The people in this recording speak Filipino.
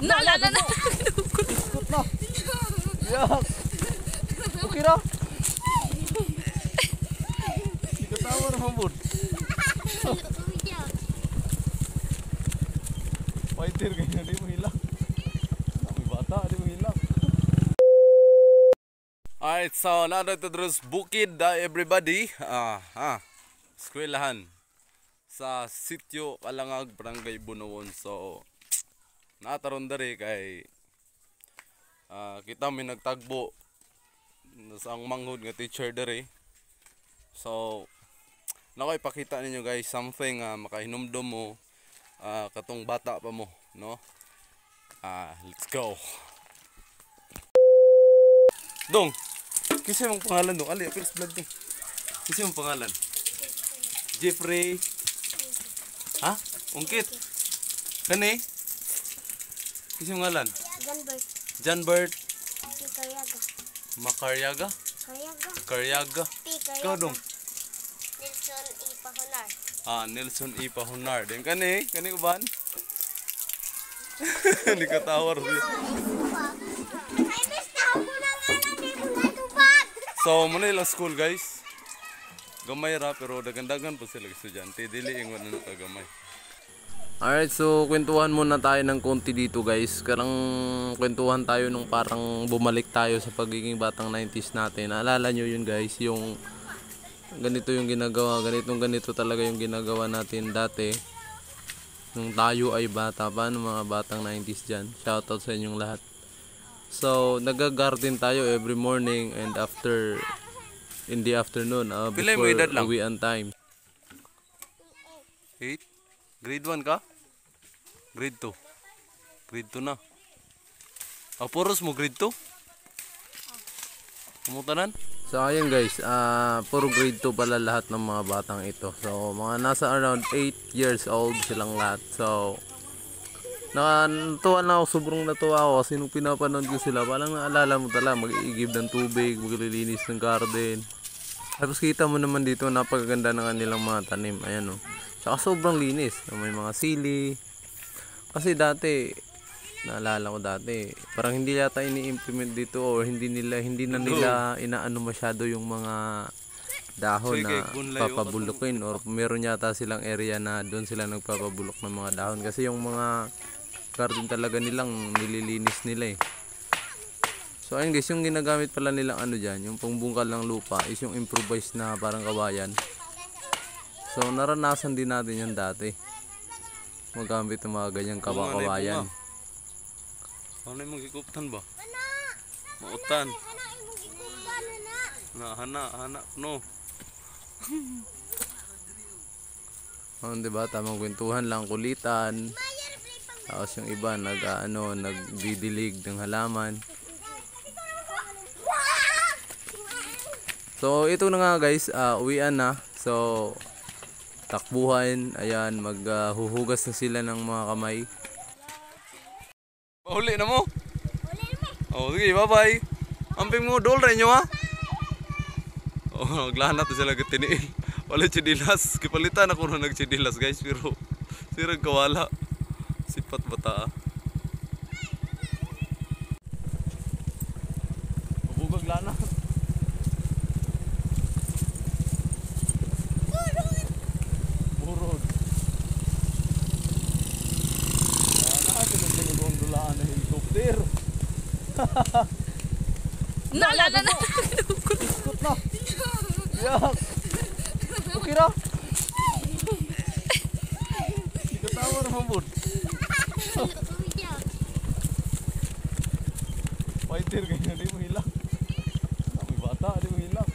Na. Ikot na. Yak. Okay ra. Ikatawa ra mambud. Fighter kaya di mo hilang. May bata di mo hilang. Alright, so narito terus bukid everybody. Eskwelahan sa Sitio Kalangag, Barangay Bunuwon. So nataron dari kay kita may nagtagbo sa ang manghud nga teacher dari. So nakoy pakita ninyo guys something makahinumdum mo katong bata pa mo, no? Let's go. Dong, kasi mong pangalan dong. Ali, first vlog dong. Kasi mong pangalan. Jeffrey. Ha? Ungkit. Kani? Kasi mong ngalan. Janbert. Makaryaga. Karyaga. Ikaw dong. Nelson E. Pahunar. Nelson E. Pahunar. Din kani? Kani uban? Hindi ka tawar. So, muna ilang school guys. Gamay ra pero dagandagan pa sila estudyante. Dili ingon na kagamay. Alright, so kwentuhan muna tayo ng konti dito guys. Karang kwentuhan tayo nung parang bumalik tayo sa pagiging batang 90s natin. Naalala nyo yun guys, yung ganito yung ginagawa. Ganito talaga yung ginagawa natin dati. Nung tayo ay bata. Paano mga batang 90s dyan? Shoutout sa inyong lahat. So, nag-garden tayo every morning and after in the afternoon before uwian time. 8? Grade 1 ka? Grade 2? Grade 2 na. Puros mo grade 2? Kumutanan? So, ayun guys, puro grade 2 pala lahat ng mga batang ito. So, mga nasa around 8 years old silang lahat. So, natuwa na ako, sobrang natuwa ako kasi nung pinapanood ko sila, parang naalala mo talaga mag-iigib ng tubig, maglilinis ng garden. Tapos kita mo naman dito napakaganda ng kanilang mga tanim, ayan o. Tsaka sobrang linis, may mga sili. Kasi dati, naalala ko dati, parang hindi yata ini-implement dito or hindi na nila inaano masyado yung mga dahon na papabulukin or meron yata silang area na doon sila nagpapabulok ng mga dahon kasi yung mga garden talaga nilang nililinis nila eh. So ayun guys, yung ginagamit pala nilang ano dyan, yung pangbungkal ng lupa is yung improvised na parang kawayan. So naranasan din natin yan dati, magamit ng mga ganyang kawayan. Ano yung magikuptan ba? Mautan na hana no. Diba, tamang kwentuhan lang, kulitan. Tapos yung iba nagdidilig ng halaman. So ito na nga guys, uwian na. So takbuhan, ayan, maghuhugas na sila ng mga kamay. Uli na mo? Sige, bye bye. Amping mo, dol rin nyo ha? Naglahanap na sila gatiniil. Wala chidilas, kipalitan ako na nagchidilas guys, pero sirag kawala. Sipat bata. Bubugag lana. Burod. Dulaan na helicopter. Na. Ikot na. Yak. Okay ra. Ikatawa ra mambud. Fighter kaya di mo hilang. May bata di mo hilang.